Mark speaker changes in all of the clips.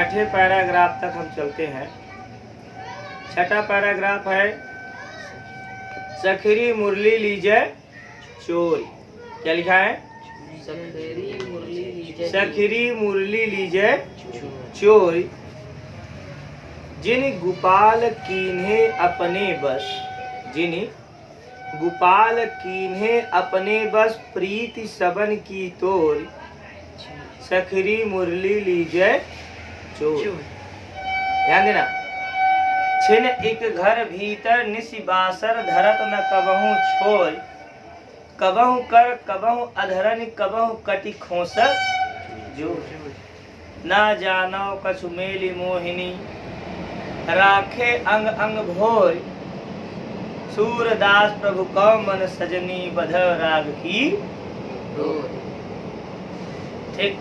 Speaker 1: छठे पैराग्राफ तक हम चलते हैं। छठा पैराग्राफ है सखरी मुरली लीजय चोरी। क्या लिखा है? सखरी मुरली लीजय चोरी। जिन गोपाल कीन्हे अपने बस, जिन गोपाल कीन्हे अपने बस, प्रीति सबन की तोर, सखरी मुरली लीजय चोर। ध्यान देना। छिन एक घर भीतर निसि बासर, धरत न कबहू छोर, कबहू कर कबहू अधरन, कबहू कटि खोसर जोर। ना जानो कछु मेली मोहिनी, राखे अंग अंग भोर, सूरदास प्रभु कौ मन सजनी, बध राग की डोर। ठीक।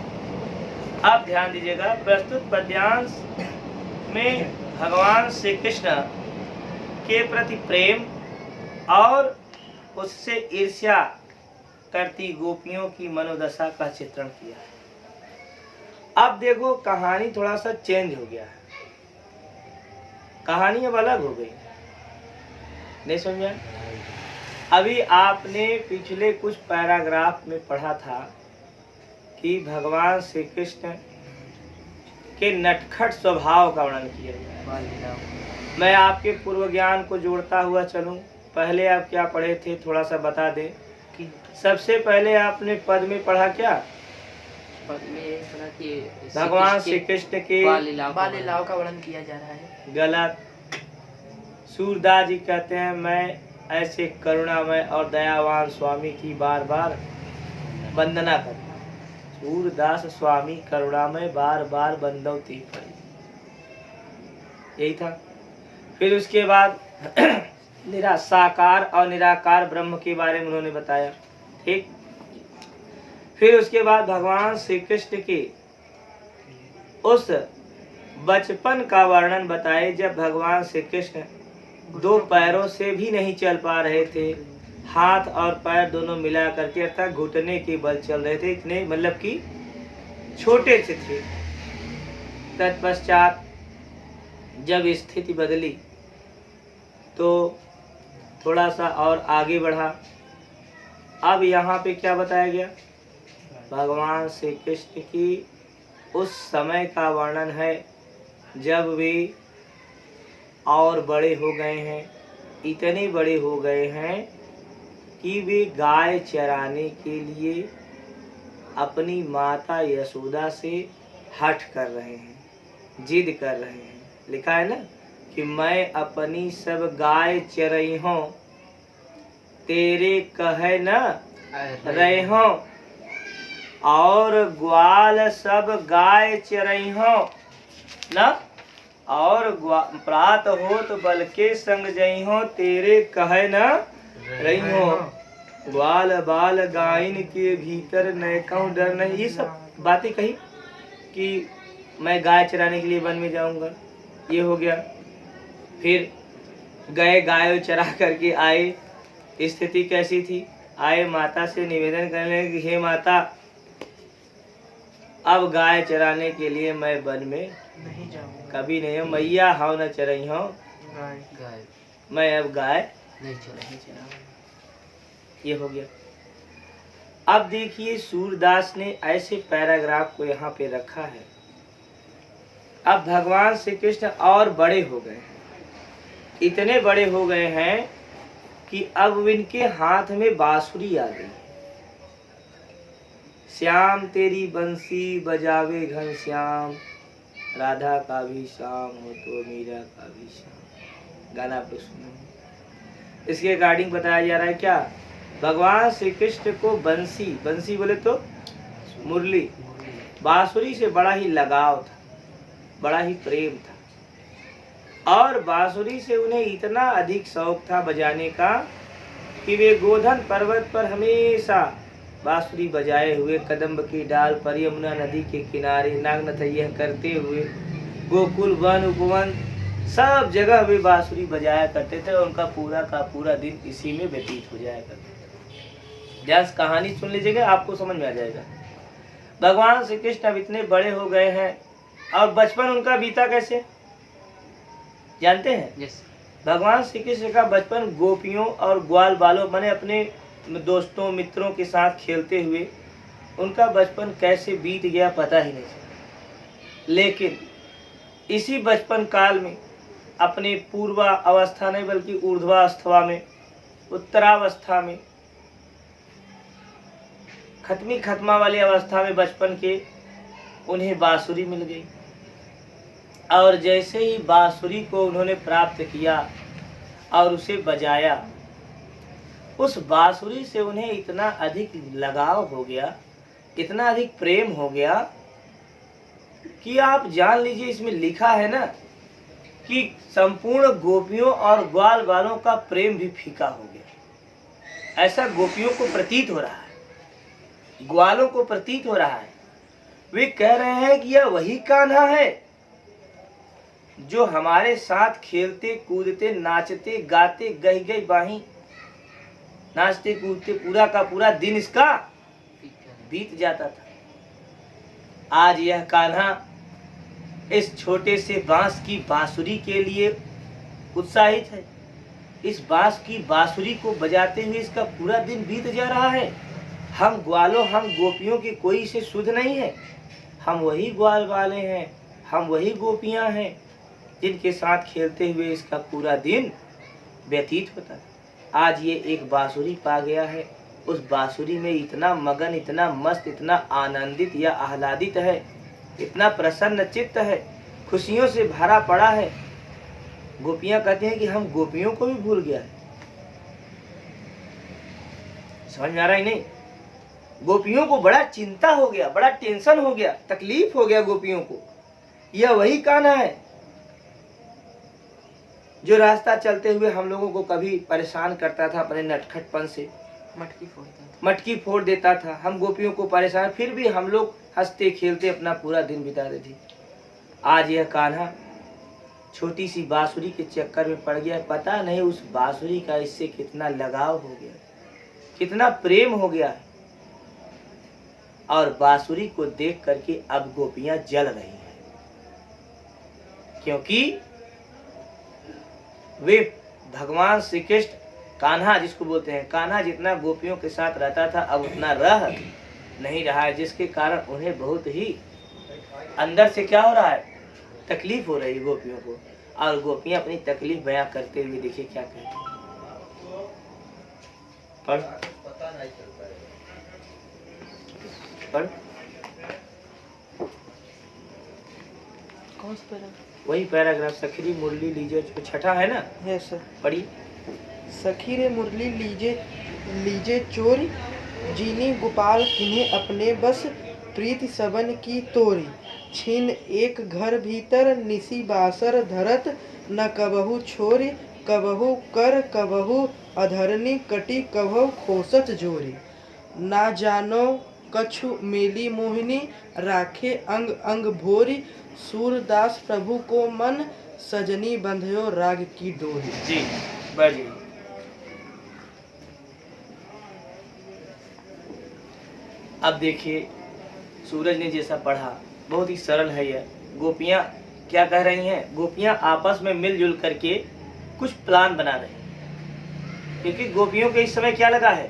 Speaker 1: अब ध्यान दीजिएगा, प्रस्तुत पद्यांश में भगवान श्री कृष्ण के प्रति प्रेम और उससे ईर्ष्या करती गोपियों की मनोदशा का चित्रण किया है। अब देखो कहानी थोड़ा सा चेंज हो गया है, कहानी अब अलग हो गई। नहीं समझा? अभी आपने पिछले कुछ पैराग्राफ में पढ़ा था कि भगवान श्री कृष्ण के नटखट स्वभाव का वर्णन किया गया। मैं आपके पूर्व ज्ञान को जोड़ता हुआ चलूं। पहले आप क्या पढ़े थे थोड़ा सा बता दें। कि सबसे पहले आपने पद में पढ़ा क्या?
Speaker 2: पद में पढ़ा कि
Speaker 1: भगवान श्री कृष्ण के
Speaker 2: बाल लीलाओं का वर्णन किया जा रहा है।
Speaker 1: गलत। सूरदास जी कहते हैं मैं ऐसे करुणामय और दयावान स्वामी की बार बार वंदना करता। सूरदास स्वामी करुणामय बार बार बंदौती पड़ी, यही था। फिर उसके बाद साकार और निराकार ब्रह्म के बारे में उन्होंने बताया। ठीक। फिर उसके बाद भगवान श्री कृष्ण के उस बचपन का वर्णन बताए जब भगवान श्री कृष्ण दो पैरों से भी नहीं चल पा रहे थे, हाथ और पैर दोनों मिला करके अर्थात घुटने के बल चल रहे थे, इतने मतलब कि छोटे से थे। तत्पश्चात जब स्थिति बदली तो थोड़ा सा और आगे बढ़ा। अब यहाँ पे क्या बताया गया? भगवान श्री कृष्ण की उस समय का वर्णन है जब वे और बड़े हो गए हैं, इतने बड़े हो गए हैं कि वे गाय चराने के लिए अपनी माता यशोदा से हठ कर रहे हैं, जिद कर रहे हैं। लिखा है ना कि मैं अपनी सब गाय चरई हूँ, तेरे कहे न रहे हूँ, और ग्वाल सब गाय चरई हूँ न, और प्रात हो तो बल के संग जई हो, तेरे कहे न रही हो। ग्वाल बाल गायन के भीतर न कहूँ डर नहीं। ये सब बातें कही कि मैं गाय चराने के लिए वन में जाऊंगा, ये हो गया। फिर गए, गाय चरा करके आए। स्थिति कैसी थी? आए माता से निवेदन करने लगे कि हे माता, अब गाय चराने के लिए मैं वन में नहीं जाऊंगा, कभी नहीं। हो मैया हाउ न चरई हो गाय, मैं अब गाय नहीं चराऊंगा। ये हो गया। अब देखिए सूरदास ने ऐसे पैराग्राफ को यहाँ पे रखा है। अब भगवान श्री कृष्ण और बड़े हो गए हैं, इतने बड़े हो गए हैं कि अब इनके हाथ में बांसुरी आ गई। श्याम तेरी बंसी बजावे घनश्याम, राधा का भी श्याम हो तो मीरा का भी श्याम। गाना पे सुनो। इसके रिगार्डिंग बताया जा रहा है क्या? भगवान श्री कृष्ण को बंसी, बंसी बोले तो मुरली, बांसुरी से बड़ा ही लगाव था, बड़ा ही प्रेम था। और बांसुरी से उन्हें इतना अधिक शौक था बजाने का कि वे गोधन पर्वत पर हमेशा बांसुरी बजाए हुए, कदम्ब की डाल पर, यमुना नदी के किनारे नाग नथैया करते हुए, गोकुल वन उपवन सब जगह वे बांसुरी बजाया करते थे। उनका पूरा का पूरा दिन इसी में व्यतीत हो जाया करता था। ध्यान से कहानी सुन लीजिएगा, आपको समझ में आ जाएगा। भगवान श्री कृष्ण अब इतने बड़े हो गए हैं और बचपन उनका बीता कैसे जानते हैं?
Speaker 2: यस।
Speaker 1: भगवान श्री कृष्ण का बचपन गोपियों और ग्वाल बालों माने अपने दोस्तों मित्रों के साथ खेलते हुए उनका बचपन कैसे बीत गया पता ही नहीं चला। लेकिन इसी बचपन काल में अपने पूर्वा अवस्था नहीं बल्कि ऊर्ध्वावस्था में, उत्तरावस्था में, खत्मा वाली अवस्था में बचपन के उन्हें बांसुरी मिल गई। और जैसे ही बांसुरी को उन्होंने प्राप्त किया और उसे बजाया, उस बांसुरी से उन्हें इतना अधिक लगाव हो गया, इतना अधिक प्रेम हो गया कि आप जान लीजिए इसमें लिखा है ना कि संपूर्ण गोपियों और ग्वाल बालों का प्रेम भी फीका हो गया। ऐसा गोपियों को प्रतीत हो रहा है, ग्वालों को प्रतीत हो रहा है। वे कह रहे हैं कि यह वही कान्हा है जो हमारे साथ खेलते कूदते नाचते गाते गही गही बाही नाचते कूदते पूरा का पूरा दिन इसका बीत जाता था। आज यह कान्हा इस छोटे से बांस की बांसुरी के लिए उत्साहित है। इस बांस की बांसुरी को बजाते हुए इसका पूरा दिन बीत जा रहा है। हम ग्वालों, हम गोपियों की कोई इसे सुध नहीं है। हम वही ग्वाल वाले हैं, हम वही गोपियां हैं जिनके साथ खेलते हुए इसका पूरा दिन व्यतीत होता है। आज ये एक बांसुरी पा गया है, उस बांसुरी में इतना मगन, इतना मस्त, इतना आनंदित या आह्लादित है, इतना प्रसन्न चित्त है, खुशियों से भरा पड़ा है। गोपियां कहती हैं कि हम गोपियों को भी भूल गया है। समझ में आ रहा ही नहीं? गोपियों को बड़ा चिंता हो गया, बड़ा टेंशन हो गया, तकलीफ हो गया गोपियों को। यह वही कान्हा है जो रास्ता चलते हुए हम लोगों को कभी परेशान करता था अपने नटखटपन से, मटकी फोड़ देता था। हम गोपियों को परेशान, फिर भी हम लोग हंसते खेलते अपना पूरा दिन बिताते थे। आज यह कान्हा छोटी सी बांसुरी के चक्कर में पड़ गया। पता नहीं उस बांसुरी का इससे कितना लगाव हो गया, कितना प्रेम हो गया है। और बांसुरी को देख करके अब गोपियां जल रही हैं, क्योंकि वे भगवान श्री कृष्ण कान्हा जिसको बोलते हैं, कान्हा जितना गोपियों के साथ रहता था अब उतना रह नहीं रहा है, जिसके कारण उन्हें बहुत ही अंदर से क्या हो रहा है, तकलीफ हो रही है गोपियों को। और गोपियां अपनी तकलीफ बयां करते हुए देखिए क्या कहते हैं। पढ़ पढ़
Speaker 2: कौन सा पैराग्राफ?
Speaker 1: वही पैराग्राफ, सखी मुरली लीजे, जो छठा है ना।
Speaker 3: Yes sir.
Speaker 1: पढ़ी।
Speaker 3: सखी रे मुरली लीजे लीजे चोरी, जीनी गोपाल किन्हें अपने बस, प्रीति सबन की तोरी, छीन एक घर भीतर निसी बासर धरत, न कबहू छोरी कबहू कर कबहू अधरनी कटी कबहू खोसत जोरी, ना जानो कछु मेली मोहिनी, राखे अंग अंग भोरी, सूरदास प्रभु को मन, सजनी बंधयो राग की डोरी।
Speaker 1: जी बढ़िए। अब देखिए सूरज ने जैसा पढ़ा, बहुत ही सरल है यह। गोपियां क्या कह रही हैं? गोपियां आपस में मिलजुल करके कुछ प्लान बना रही हैं, क्योंकि गोपियों को इस समय क्या लगा है,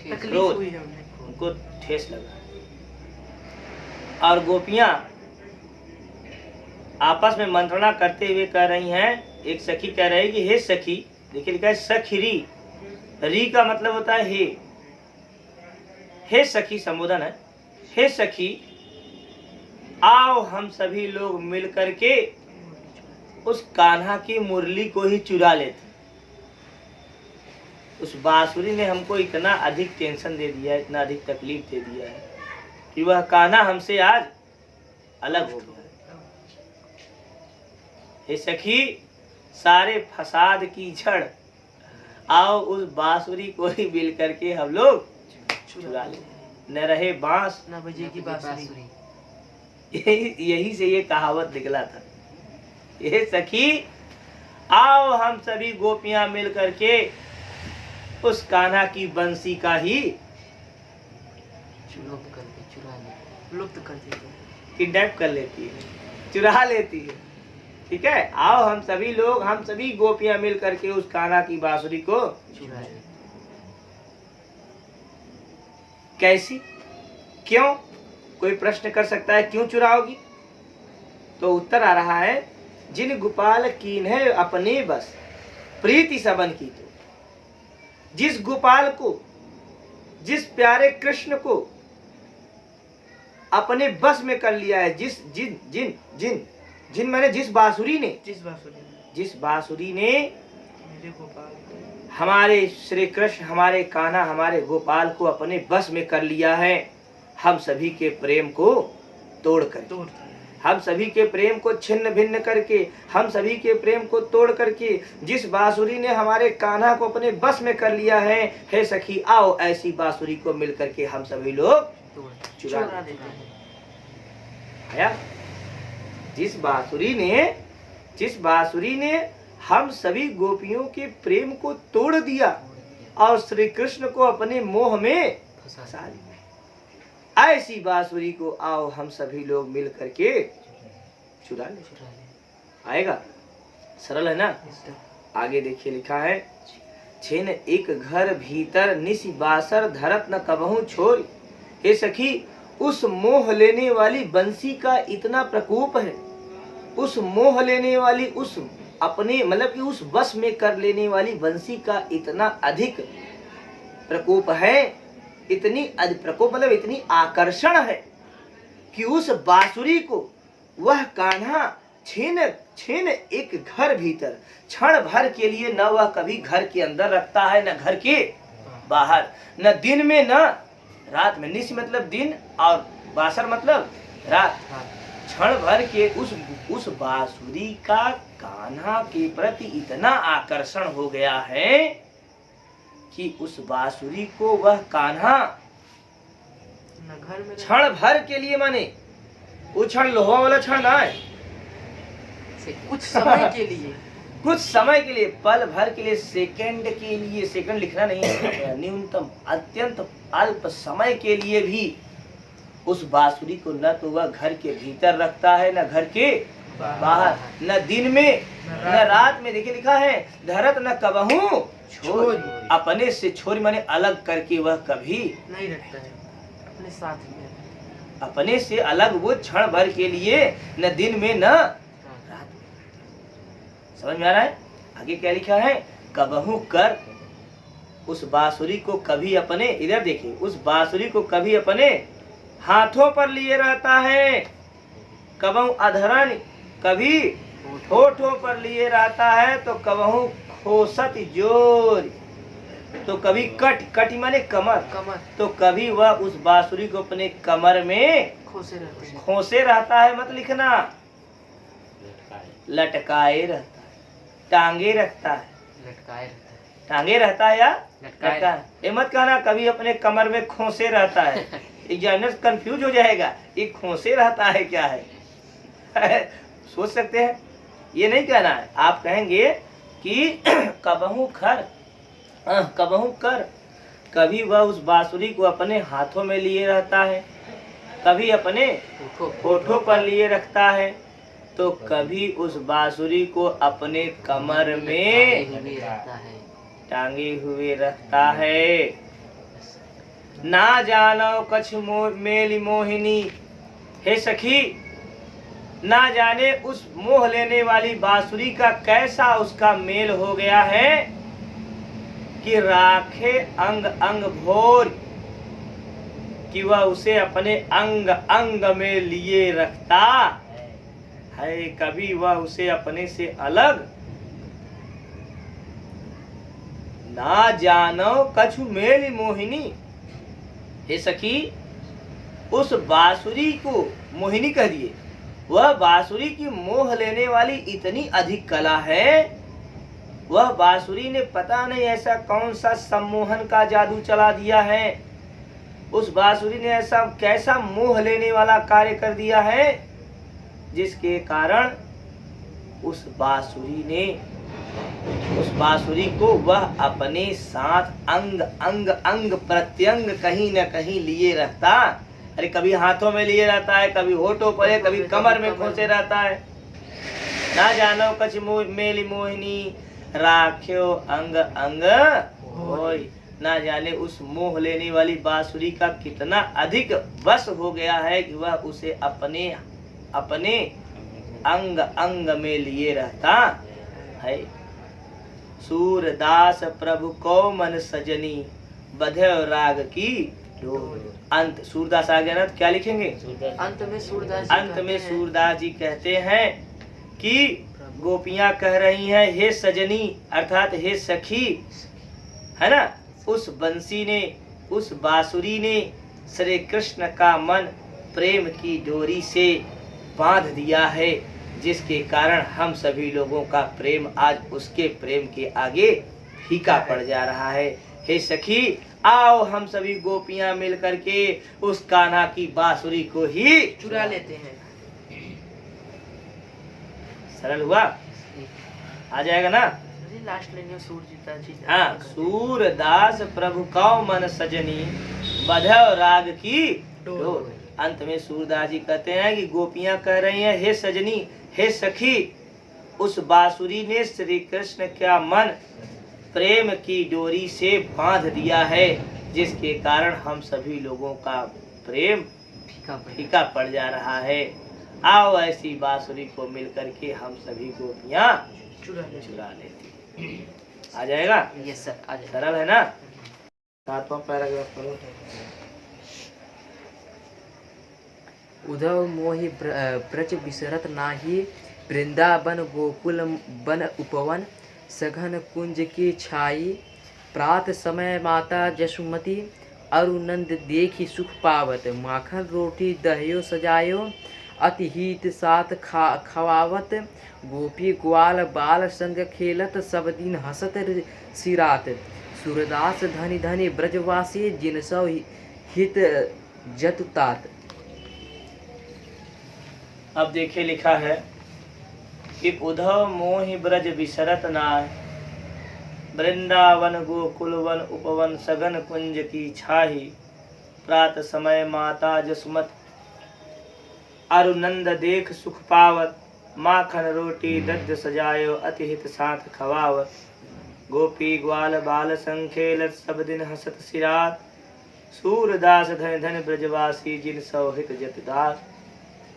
Speaker 3: तकलीफ हुई है उन्हें।
Speaker 1: उनको ठेस लगा। और गोपियां आपस में मंत्रणा करते हुए कह रही हैं, एक सखी कह रही है कि हे सखी, देखिए लिखा है सखीरी, री का मतलब होता है हे। हे सखी संबोधन है। हे सखी आओ हम सभी लोग मिल करके उस कान्हा की मुरली को ही चुरा लेते। उस बांसुरी ने हमको इतना अधिक टेंशन दे दिया है, इतना अधिक तकलीफ दे दिया है कि वह कान्हा हमसे आज अलग हो गया। हे सखी सारे फसाद की जड़, आओ उस बांसुरी को ही मिल करके हम लोग चुरा ले। न रहे बांस
Speaker 3: ना बजेगी बांसुरी।
Speaker 1: यही से ये कहावत निकला था। ये सखी आओ हम सभी गोपियां मिल करके उस कान्हा की बंसी का ही
Speaker 2: लुप्त कर देते।
Speaker 1: किडनैप कर लेती है, चुरा लेती है। ठीक है, आओ हम सभी लोग, हम सभी गोपियां मिल करके उस कान्हा की बांसुरी को चुराए। कैसी, क्यों? कोई प्रश्न कर सकता है क्यों चुराओगी? तो उत्तर आ रहा है, जिन गोपाल कीन्हे अपने बस प्रीति सबन की। तो जिस गोपाल को, जिस प्यारे कृष्ण को अपने बस में कर लिया है, जिस जिन जिन जिन जिन मैंने जिस बांसुरी ने
Speaker 3: मेरे गोपाल
Speaker 1: हमारे श्री कृष्ण, हमारे कान्हा, हमारे गोपाल को अपने बस में कर लिया है, हम सभी के प्रेम को तोड़ कर, हम सभी के प्रेम को छिन्न भिन्न करके, हम सभी के प्रेम को तोड़ करके जिस बांसुरी ने हमारे कान्हा को अपने बस में कर लिया है, हे सखी आओ ऐसी बांसुरी को मिल करके हम सभी लोग चुरा देते हैं। जिस बांसुरी ने हम सभी गोपियों के प्रेम को तोड़ दिया और श्री कृष्ण को अपने मोह में फंसा लिया, ऐसी बांसुरी को आओ हम सभी लोग मिल करके चुरा ले। आएगा, सरल है ना? आगे देखिए लिखा है, छेन एक घर भीतर निसी बासर धरत न कबहू छोर। हे सखी, उस मोह लेने वाली बंसी का इतना प्रकोप है, उस मोह लेने वाली, उस अपने मतलब कि उस बस में कर लेने वाली बंसी का इतना अधिक प्रकोप है, इतनी प्रकोप मतलब इतनी आकर्षण है कि उस बांसुरी को वह कान्हा छीन एक घर भीतर क्षण भर के लिए न वह कभी घर के अंदर रखता है, न घर के बाहर, न दिन में न रात में। निश मतलब दिन और बासर मतलब रात। क्षण भर के उस बांसुरी का कान्हा के प्रति इतना आकर्षण हो गया है कि उस बांसुरी को वह कान्हा क्षण भर के लिए, माने वो क्षण लोहा वाला क्षण ना है,
Speaker 3: कुछ समय के लिए
Speaker 1: कुछ समय के लिए, पल भर के लिए, सेकंड के लिए, सेकंड लिखना नहीं है, न्यूनतम अत्यंत अल्प समय के लिए भी उस बांसुरी को न तो वह घर के भीतर रखता है, न घर के बाहर, न दिन में न रात में। देखिए लिखा है, धरत न कबहू छोर, अपने से छोर माने अलग करके वह कभी
Speaker 3: नहीं रखता है अपने साथ में,
Speaker 1: अपने से अलग वो क्षण भर के लिए, न दिन में न रात में। समझ में आ रहा है? आगे क्या लिखा है, कबहू कर, उस बांसुरी को कभी अपने, इधर देखिए, उस बांसुरी को कभी अपने हाथों पर लिए रहता है, कबहू अधरन, कभी होठों पर लिए रहता है, तो कबहू खोसत जोर, तो कभी कटी माने कमर, तो कभी वह उस बांसुरी को अपने कमर में खोसे रहता है, मत लिखना, लटकाए रहता है, टांगे रखता है, टांगे रहता है या लटका है, ये मत कहना कभी अपने कमर में खोसे रहता है, एग्जामिनर कंफ्यूज हो जाएगा, ये खोसे रहता है क्या है सोच सकते हैं, ये नहीं कहना है। आप कहेंगे कि कबहू कर, कभी वह उस बांसुरी को अपने हाथों में लिए रहता है, कभी अपने होठों पर लिए रखता है, तो कभी उस बांसुरी को अपने कमर में टांगे हुए रखता है। ना जानो कछ मेली मोहिनी, हे सखी, ना जाने उस मोह लेने वाली बांसुरी का कैसा उसका मेल हो गया है कि राखे अंग अंग भोर, कि वह उसे अपने अंग अंग में लिए रखता है, कभी वह उसे अपने से अलग ना जानो कछु मेल मोहिनी। हे सखी, उस बांसुरी को मोहिनी कह दिए, वह बांसुरी की मोह लेने वाली इतनी अधिक कला है, वह बांसुरी ने पता नहीं ऐसा कौन सा सम्मोहन का जादू चला दिया है, उस बांसुरी ने ऐसा कैसा मोह लेने वाला कार्य कर दिया है, जिसके कारण उस बांसुरी को वह अपने साथ अंग अंग अंग प्रत्यंग कहीं न कहीं लिए रखता अरे कभी हाथों में लिए रहता है, कभी होठों पर है, कभी कमर में खोसे रहता है। ना जानो कछ मेली मोहिनी राख्यो अंग अंग होय। ना जाने उस मोह लेने वाली बांसुरी का कितना अधिक वश हो गया है कि वह उसे अपने अपने अंग अंग में लिए रहता है। सूरदास प्रभु को मन सजनी बधे राग की डोर। अंत सूरदास आ गया ना, तो क्या लिखेंगे?
Speaker 3: अंत में सूरदास
Speaker 1: जी कहते हैं कि गोपियां कह रही हैं, हे सजनी अर्थात हे सखी, है ना, उस बंसी ने, उस बांसुरी ने श्री कृष्ण का मन प्रेम की डोरी से बांध दिया है, जिसके कारण हम सभी लोगों का प्रेम आज उसके प्रेम के आगे फीका पड़ जा रहा है। हे सखी, आओ हम सभी गोपियां मिल करके उस कान्हा की बांसुरी को ही
Speaker 3: चुरा लेते हैं।
Speaker 1: सरल हुआ? आ जाएगा ना?
Speaker 3: लास्ट लाइन में सूरदास जी।
Speaker 1: हाँ, सूरदास प्रभु का मन सजनी बधव राग की डोर। अंत में सूरदास जी कहते हैं कि गोपियां कह रही हैं, हे सजनी, हे सखी, उस बांसुरी ने श्री कृष्ण का मन प्रेम की डोरी से बांध दिया है, जिसके कारण हम सभी लोगों का प्रेम फीका पड़ जा रहा है। आओ ऐसी बांसुरी को मिल करके हम सभी गोपियां चुरा लेती। आ जाएगा?
Speaker 3: यस सर, आ जाएगा।
Speaker 1: सरल है ना? 7वां पैराग्राफ पढ़ो।
Speaker 3: उद्धव मोहि ब्रज विसरत नाही, वृंदावन गोकुल बन उपवन, सघन कुंज की छाई। प्रात समय माता जसुमती, अरुनंद देखी सुख पावत। माखन रोटी दहियो सजायो, अति हित साथ खवावत। गोपी ग्वाल बाल संग खेलत, सब दिन हसत सिरात। सूरदास धनी धनी ब्रजवासी, जिनसो हित जतुतात।
Speaker 1: अब देखिए लिखा है कि उद्धव मोहि ब्रज विसरत नाय, वृंदावन गोकुल वन उपवन, सघन कुंज की छाही। प्रात समय माता जसुमत, अरुनंद देख सुख पावत। माखन रोटी दद्ध सजायो, अति हित साथ खवावत। गोपी ग्वाल बाल संखेलत, सब दिन हसत सिरात। सूरदास धन धन ब्रजवासी, जिन सौ हित जतदास।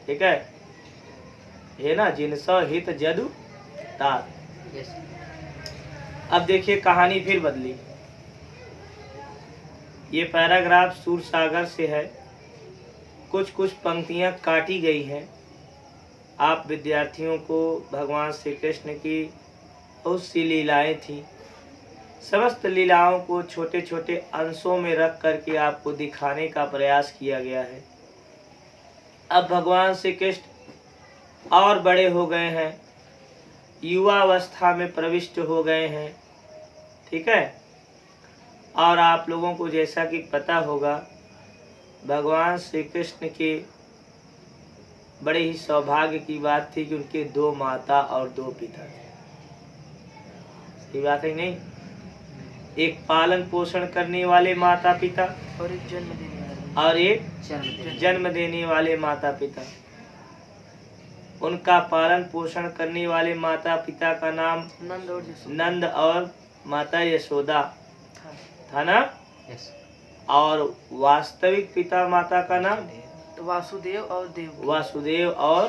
Speaker 1: ठीक है, ये ना, जिन सौ हित जदु दास। अब देखिए कहानी फिर बदली। ये पैराग्राफ सूर सागर से है, कुछ कुछ पंक्तियां काटी गई हैं। आप विद्यार्थियों को भगवान श्री कृष्ण की बहुत सी लीलाएं थी, समस्त लीलाओं को छोटे छोटे अंशों में रख करके आपको दिखाने का प्रयास किया गया है। अब भगवान श्री कृष्ण और बड़े हो गए हैं, युवावस्था में प्रविष्ट हो गए हैं। ठीक है, और आप लोगों को जैसा कि पता होगा, भगवान श्री कृष्ण के बड़े ही सौभाग्य की बात थी कि उनके 2 माता और 2 पिता थे। सही बात है नहीं? एक पालन पोषण करने वाले माता पिता
Speaker 3: और एक जन्म देने वाले,
Speaker 1: और एक जन्म देने वाले माता पिता। उनका पालन पोषण करने वाले माता पिता का नाम नंद और माता यशोदा था ना? और वास्तविक पिता माता का नाम
Speaker 3: वासुदेव और देवकी।
Speaker 1: वासुदेव और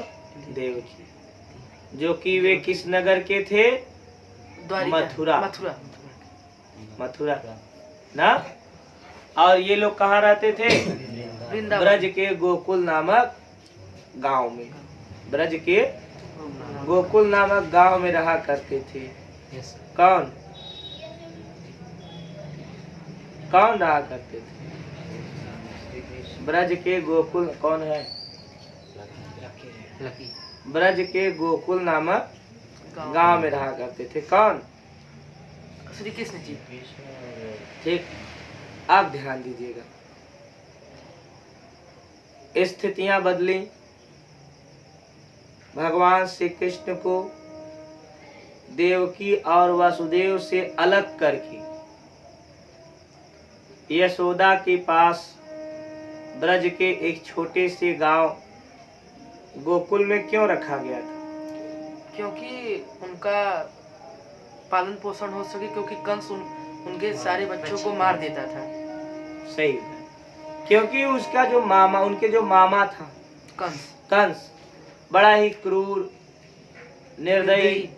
Speaker 1: देवकी, जो कि वे किस नगर के थे? मथुरा।
Speaker 3: मथुरा
Speaker 1: मथुरा ना? और ये लोग कहाँ रहते थे? ब्रज के गोकुल नामक गांव में। ब्रज के गोकुल नामक गांव में रहा करते थे। कौन कौन रहा करते थे? ब्रज के गोकुल कौन है? ब्रज के गोकुल नामक गांव में रहा करते थे। कौन?
Speaker 3: श्री कृष्ण जी।
Speaker 1: ठीक, आप ध्यान दीजिएगा। स्थितियां बदली। भगवान श्री कृष्ण को देवकी और वासुदेव से अलग करके यशोदा के पास ब्रज के एक छोटे से गांव गोकुल में क्यों रखा गया था?
Speaker 3: क्योंकि उनका पालन पोषण हो सके, क्योंकि कंस उनके सारे बच्चों को मार देता था।
Speaker 1: सही है। क्योंकि उसका जो मामा, उनके जो मामा था कंस बड़ा ही क्रूर, निर्दयी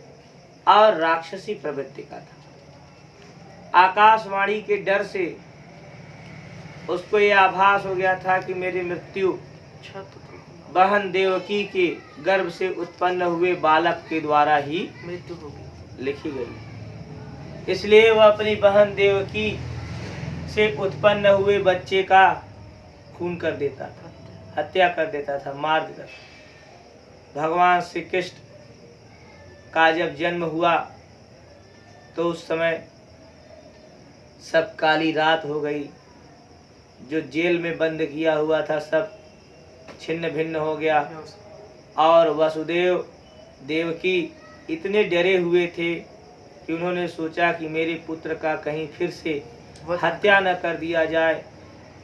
Speaker 1: और राक्षसी प्रवृत्ति का था। आकाशवाणी के डर से उसको यह आभास हो गया था कि मेरी मृत्यु बहन देवकी के गर्भ से उत्पन्न हुए बालक के द्वारा ही
Speaker 3: मृत्यु होगी,
Speaker 1: लिखी गई। इसलिए वह अपनी बहन देवकी से उत्पन्न हुए बच्चे का खून कर देता था, हत्या कर देता था, मार देता था। भगवान श्री कृष्ण का जब जन्म हुआ तो उस समय सब काली रात हो गई। जो जेल में बंद किया हुआ था सब छिन्न भिन्न हो गया और वसुदेव देवकी इतने डरे हुए थे कि उन्होंने सोचा कि मेरे पुत्र का कहीं फिर से हत्या न कर दिया जाए,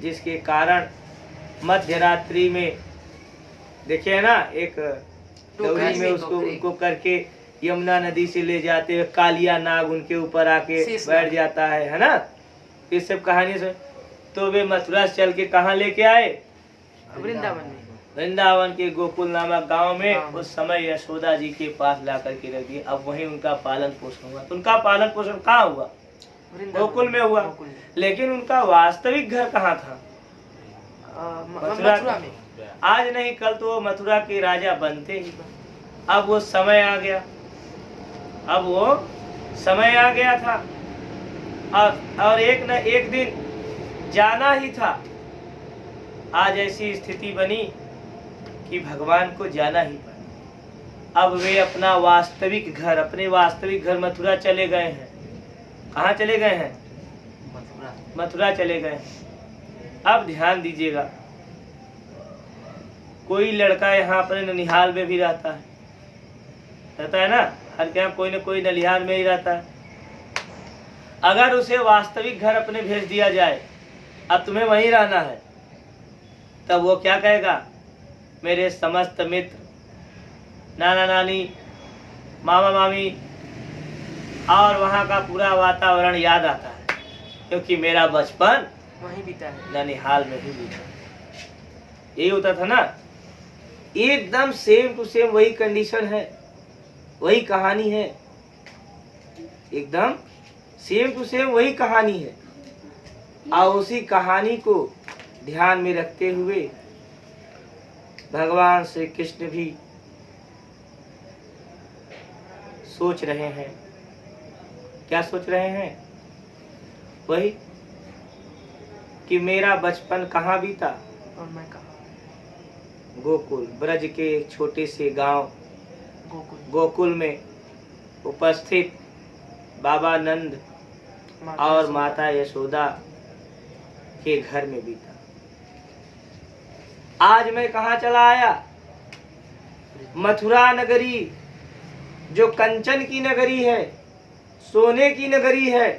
Speaker 1: जिसके कारण मध्य रात्रि में देखिए ना, एक दौरी में उसको उनको करके यमुना नदी से ले जाते हुए कालिया नाग उनके ऊपर आके बैठ जाता है ना। इस सब कहानी से तो वे मथुरा से चल के कहाँ लेके आए? वृंदावन के गोकुल नामक गांव में उस समय यशोदा जी के पास ला करके रख दिए। अब वहीं उनका पालन पोषण हुआ। तो उनका पालन पोषण कहाँ हुआ? गोकुल में हुआ। लेकिन उनका वास्तविक घर कहाँ था? मथुरा में। आज नहीं कल तो वो मथुरा के राजा बनते ही। अब वो समय आ गया, अब वो समय आ गया था और एक न एक दिन जाना ही था। आज ऐसी स्थिति बनी कि भगवान को जाना ही पड़ा। अब वे अपना वास्तविक घर, अपने वास्तविक घर मथुरा चले गए हैं। कहाँ चले गए हैं? मथुरा चले गए हैं। अब ध्यान दीजिएगा, कोई लड़का यहाँ अपने ननिहाल में भी रहता है ना, हर क्या कोई न कोई ननिहाल में ही रहता है। अगर उसे वास्तविक घर अपने भेज दिया जाए, अब तुम्हें वहीं रहना है, तब वो क्या कहेगा? मेरे समस्त मित्र, नाना नानी, मामा मामी और वहाँ का पूरा वातावरण याद आता है, क्योंकि मेरा बचपन
Speaker 3: वहीं बीता है,
Speaker 1: ननिहाल में ही बीता। यही होता था ना। एकदम सेम टू सेम वही कंडीशन है, वही कहानी है, एकदम सेम टू सेम वही कहानी है। और उसी कहानी को ध्यान में रखते हुए भगवान श्री कृष्ण भी सोच रहे हैं। क्या सोच रहे हैं? वही कि मेरा बचपन कहाँ बीता
Speaker 3: और मैं कहाँ।
Speaker 1: गोकुल, ब्रज के एक छोटे से गांव गोकुल में उपस्थित बाबा नंद और माता यशोदा के घर में बीता। आज मैं कहाँ चला आया? मथुरा नगरी, जो कंचन की नगरी है, सोने की नगरी है।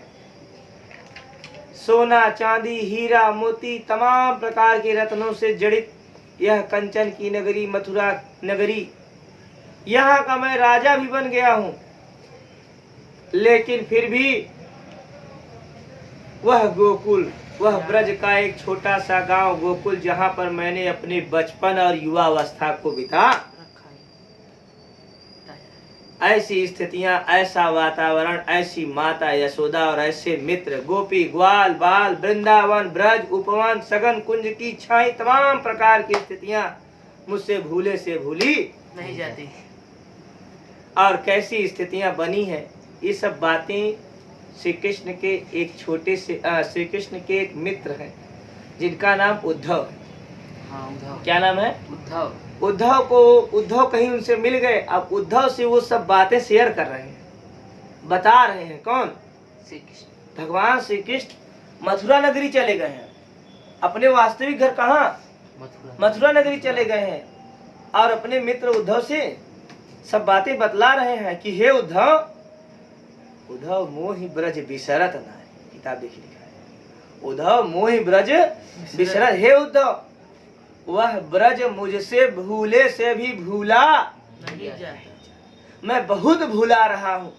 Speaker 1: सोना, चांदी, हीरा, मोती, तमाम प्रकार के रत्नों से जड़ित यह कंचन की नगरी, मथुरा नगरी, यहाँ का मैं राजा भी बन गया हूँ। लेकिन फिर भी वह गोकुल, वह ब्रज का एक छोटा सा गांव गोकुल, जहाँ पर मैंने अपने बचपन और युवावस्था को बिता, ऐसी स्थितियां, ऐसा वातावरण, ऐसी माता यशोदा और ऐसे मित्र, गोपी, ग्वाल, बाल, वृंदावन, ब्रज, उपवन, सगन, कुंज की छाई, तमाम प्रकार की स्थितियां मुझसे भूले से भूली
Speaker 3: नहीं जाती।
Speaker 1: और कैसी स्थितियां बनी है, ये सब बातें श्री कृष्ण के एक छोटे से श्री कृष्ण के एक मित्र हैं जिनका नाम उद्धव है।
Speaker 3: हाँ, उद्धव।
Speaker 1: क्या नाम है?
Speaker 3: उद्धव।
Speaker 1: उद्धव कहीं उनसे मिल गए। अब उद्धव से वो सब बातें शेयर कर रहे हैं, बता रहे हैं। कौन?
Speaker 3: श्री कृष्ण।
Speaker 1: भगवान श्री कृष्ण मथुरा नगरी चले गए हैं। अपने वास्तविक घर कहाँ? मथुरा नगरी चले गए हैं और अपने मित्र उद्धव से सब बातें बतला रहे हैं कि हे उद्धव, उद्धव मोहि ब्रज बिसरत नाय। किताब देखिए लिखा है, उद्धव मोहि ब्रज बिसरत। हे उद्धव, वह ब्रज मुझसे भूले से भी भूला
Speaker 2: नहीं जाता।
Speaker 1: मैं बहुत भूला रहा हूँ,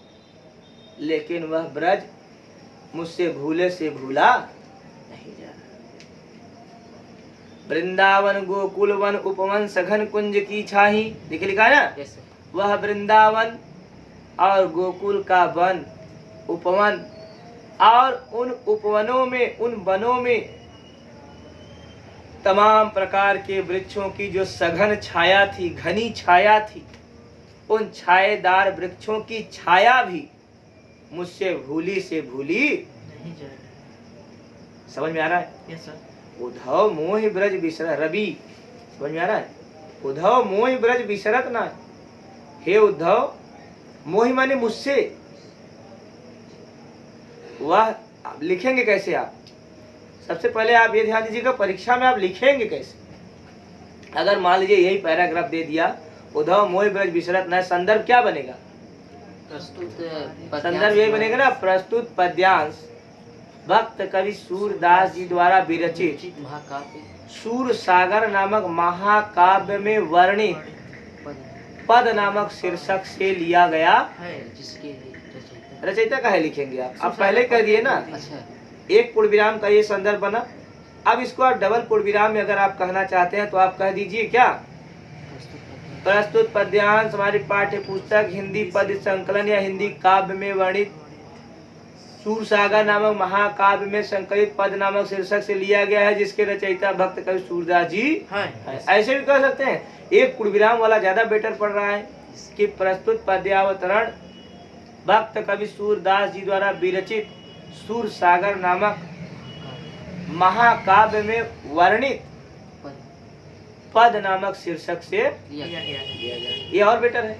Speaker 1: लेकिन वह ब्रज मुझसे भूले से भूला नहीं जा रहा। वृंदावन गोकुल वन उपवन सघन कुंज की छाही, देखिए लिखा है ना। वह वृंदावन और गोकुल का वन, उपवन, और उन उपवनों में, उन वनों में तमाम प्रकार के वृक्षों की जो सघन छाया थी, घनी छाया थी, उन छायेदार वृक्षों की छाया भी मुझसे भूली से भूली
Speaker 2: नहीं जा रहा।
Speaker 1: समझ में आ रहा है?
Speaker 2: Yes sir.
Speaker 1: उद्धव मोहि ब्रज बिसरत, रवि समझ में आ रहा है? उद्धव मोहि ब्रज बिसरत ना, हे उद्धव, मोहि माने मुझसे, वह आप लिखेंगे कैसे? आप सबसे पहले आप ये ध्यान दीजिएगा, परीक्षा में आप लिखेंगे कैसे। अगर मान लीजिए यही पैराग्राफ दे दिया, उद्धव मोहि ब्रज बिसरत न, संदर्भ क्या बनेगा?
Speaker 2: प्रस्तुत
Speaker 1: संदर्भ यही बनेगा ना, प्रस्तुत पद्यांश भक्त कवि सूरदास जी द्वारा विरचित
Speaker 2: महाकाव्य
Speaker 1: सूर सागर नामक महाकाव्य में वर्णित पद नामक शीर्षक से लिया गया
Speaker 2: है, जिसके
Speaker 1: रचयिता का है लिखेंगे आप पहले कर दिए ना।
Speaker 2: अच्छा,
Speaker 1: एक पूर्ण विराम का ये संदर्भ बना। अब इसको आप डबल पूर्ण विराम में अगर आप कहना चाहते हैं तो आप कह दीजिए क्या? प्रस्तुत पद्यांश हमारी पाठ्य पुस्तक हिंदी पद संकलन या हिंदी काव्य में वर्णित सूर सागर नामक महाकाव्य में संकलित पद नामक शीर्षक से लिया गया है, जिसके रचयिता भक्त कवि सूरदास जी हैं। ऐसे भी कह सकते हैं, एक पूर्ण विराम वाला ज्यादा बेटर पड़ रहा है कि प्रस्तुत पद्यावतरण भक्त कवि सूरदास जी द्वारा विरचित सूर सागर नामक महाकाव्य में वर्णित पद नामक शीर्षक से लिया गया, ये और बेटर है।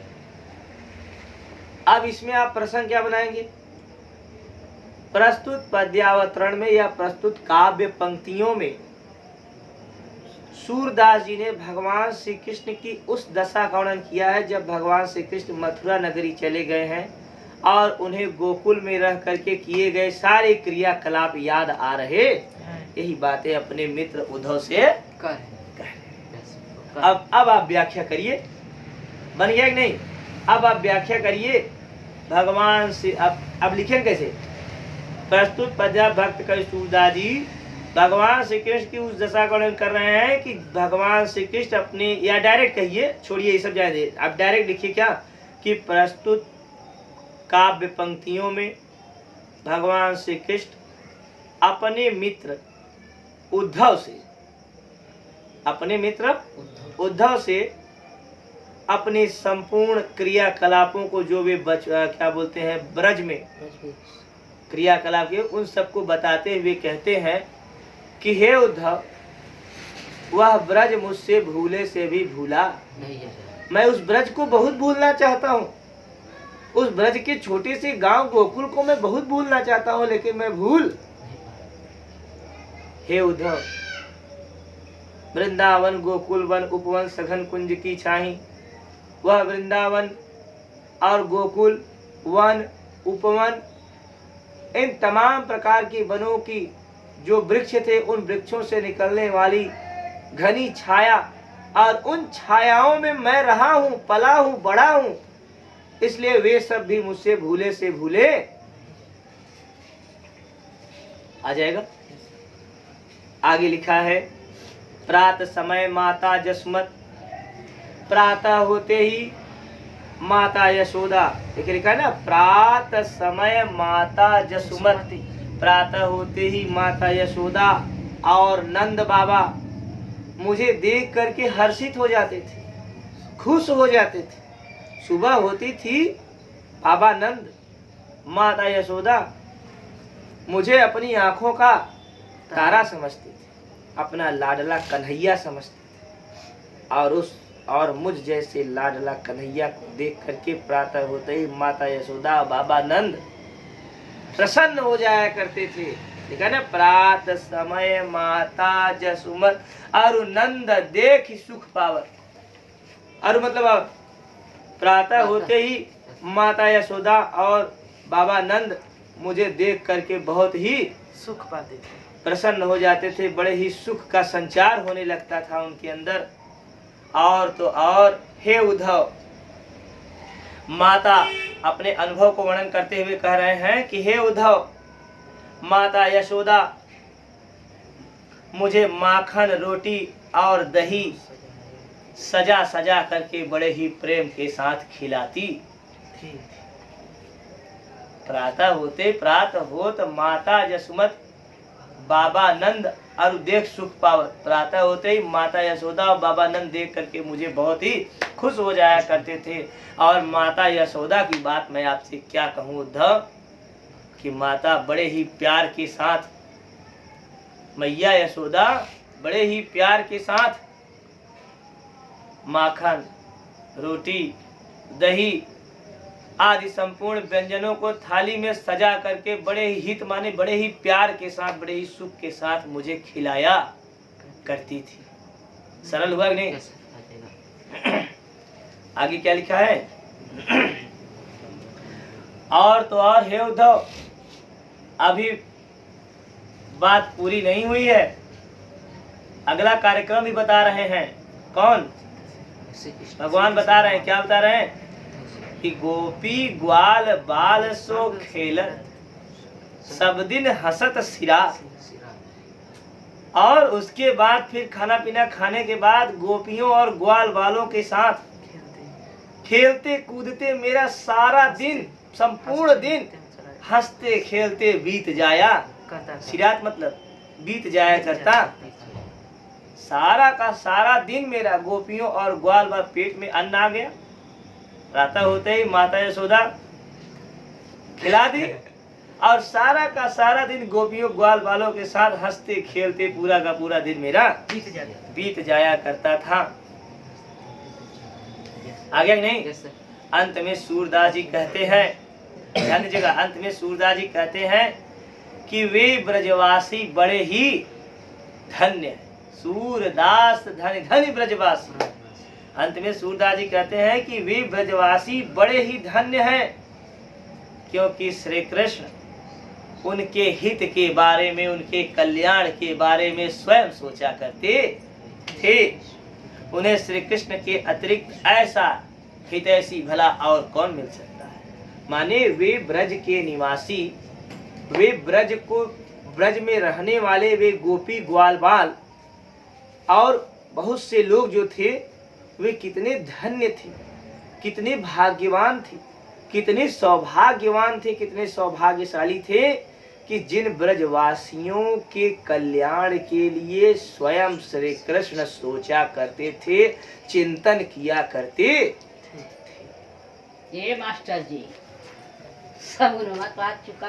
Speaker 1: अब इसमें आप प्रसंग क्या बनाएंगे? प्रस्तुत पद्यावतरण में या प्रस्तुत काव्य पंक्तियों में सूरदास जी ने भगवान श्री कृष्ण की उस दशा का वर्णन किया है जब भगवान श्री कृष्ण मथुरा नगरी चले गए हैं और उन्हें गोकुल में रह करके किए गए सारे क्रियाकलाप याद आ रहे। यही बातें अपने मित्र उद्धव से अब आप व्याख्या करिए, बन गया कि नहीं? अब आप व्याख्या करिए भगवान से। अब लिखें कैसे? प्रस्तुत पद्य भक्त कवि सूरदास जी भगवान श्री कृष्ण की उस दशा का वर्णन कर रहे हैं कि भगवान श्री कृष्ण अपने, या डायरेक्ट कहिए, छोड़िए ये सब जाने, आप डायरेक्ट लिखिए क्या कि प्रस्तुत काव्य पंक्तियों में भगवान श्री कृष्ण अपने मित्र उद्धव से, अपने मित्र उद्धव से अपने संपूर्ण क्रियाकलापों को, जो वे क्या बोलते हैं ब्रज में क्रियाकलाप के, उन सबको बताते हुए कहते हैं कि हे उद्धव, वह ब्रज मुझसे भूले से भी भूला नहीं है। मैं उस ब्रज को बहुत भूलना चाहता हूँ, उस ब्रज के छोटे से गांव गोकुल को मैं बहुत भूलना चाहता हूँ, लेकिन मैं भूल। हे उद्धव, वृंदावन गोकुल वन उपवन सघन कुंज की छाही, वह वृंदावन और गोकुल वन उपवन, इन तमाम प्रकार के वनों की जो वृक्ष थे, उन वृक्षों से निकलने वाली घनी छाया, और उन छायाओं में मैं रहा हूँ, पला हूँ, बड़ा हूँ, इसलिए वे सब भी मुझसे भूले से भूले। आ जाएगा? आगे लिखा है, प्रात समय माता जसमत, प्रातः होते ही माता यशोदा, देखिए लिखा है ना, प्रात समय माता जसुमती, प्रातः होते ही माता यशोदा और नंद बाबा मुझे देख करके हर्षित हो जाते थे, खुश हो जाते थे। सुबह होती थी, बाबा नंद माता यशोदा मुझे अपनी आंखों का तारा समझते थे, अपना लाडला कन्हैया समझते थे, और मुझ जैसे लाडला कन्हैया को देख करके प्रातः होते ही माता यशोदा बाबा नंद प्रसन्न हो जाया करते थे। देखा ना, प्रात समय माता जसुमत और नंद देख सुख पावत, और मतलब प्रातः होते ही माता यशोदा और बाबा नंद मुझे देख करके बहुत ही
Speaker 3: सुख पाते थे।
Speaker 1: प्रसन्न हो जाते थे, बड़े ही सुख का संचार होने लगता था उनके अंदर। और तो और हे उद्धव, माता अपने अनुभव को वर्णन करते हुए कह रहे हैं कि हे उद्धव, माता यशोदा मुझे माखन, रोटी और दही सजा सजा करके बड़े ही प्रेम के साथ खिलाती। प्रातः होत माता यशोमत बाबा नंद और देख सुख पावत। प्रातः होते ही माता यशोदा और बाबा नंद देख करके मुझे बहुत ही खुश हो जाया करते थे। और माता यशोदा की बात मैं आपसे क्या कहूँ उद्धव, कि माता बड़े ही प्यार के साथ, मैया यशोदा बड़े ही प्यार के साथ माखन, रोटी, दही आदि संपूर्ण व्यंजनों को थाली में सजा करके बड़े ही हित माने बड़े ही प्यार के साथ, बड़े ही सुख के साथ मुझे खिलाया करती थी। सरल हुआ कि नहीं? आगे क्या लिखा है? और तो और हे उद्धव, अभी बात पूरी नहीं हुई है, अगला कार्यक्रम भी बता रहे हैं। कौन? भगवान बता रहे हैं। क्या बता रहे हैं? कि गोपी ग्वाल बाल सो खेलत, सब दिन हसत सिरा। और उसके बाद फिर खाना पीना खाने के बाद गोपियों और ग्वाल बालों के साथ खेलते कूदते मेरा सारा दिन, संपूर्ण दिन हंसते खेलते बीत जाया। सिरात मतलब बीत जाया करता। सारा का सारा दिन मेरा गोपियों और ग्वाल बाल, पेट में अन्न आ गया। प्रातः होते ही माता यशोदा खिला दी और सारा का सारा दिन गोपियों ग्वाल बालों के साथ हंसते खेलते पूरा का पूरा दिन मेरा बीत जाया करता था। आगे नहीं? अंत में सूरदास जी कहते हैं, ध्यान दीजिएगा, अंत में सूरदास जी कहते हैं कि वे ब्रजवासी बड़े ही धन्य। सूरदास धन्य धन्य ब्रजवासी। अंत में सूरदास जी कहते हैं कि वे ब्रजवासी बड़े ही धन्य हैं, क्योंकि श्री कृष्ण उनके हित के बारे में, उनके कल्याण के बारे में स्वयं सोचा करते थे। उन्हें श्री कृष्ण के अतिरिक्त ऐसा हितैषी भला और कौन मिल सकता है। माने वे ब्रज के निवासी, वे ब्रज में रहने वाले वे गोपी ग्वाल बाल और बहुत से लोग जो थे, वे कितने धन्य थे, कितने भाग्यवान थे, कितने सौभाग्यवान थे, कितने सौभाग्यशाली थे कि जिन ब्रजवासियों के कल्याण के लिए स्वयं श्री कृष्ण सोचा करते थे, चिंतन किया करते थे।
Speaker 4: ये मास्टर जी सब उन्होंने चुका